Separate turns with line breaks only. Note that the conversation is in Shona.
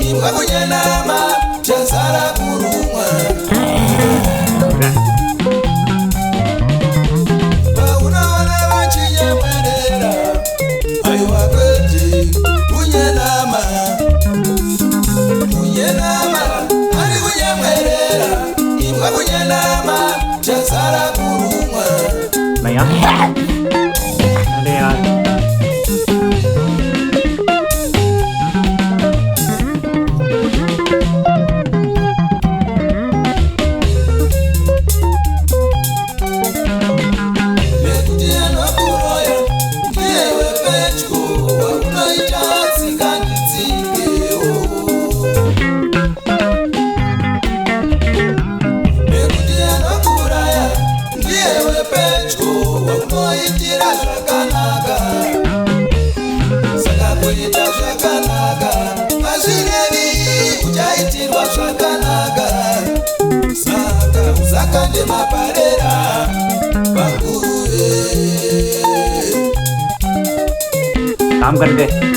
imwe kunyenama chazara kurumwa. Paunaona vachinyemwerera aiwa kwete kunyenama. Kunyenama ari kunyemwerera imwe kunyenama chazara kurumwa.
Mày á. Đây rồi. काम कर दे।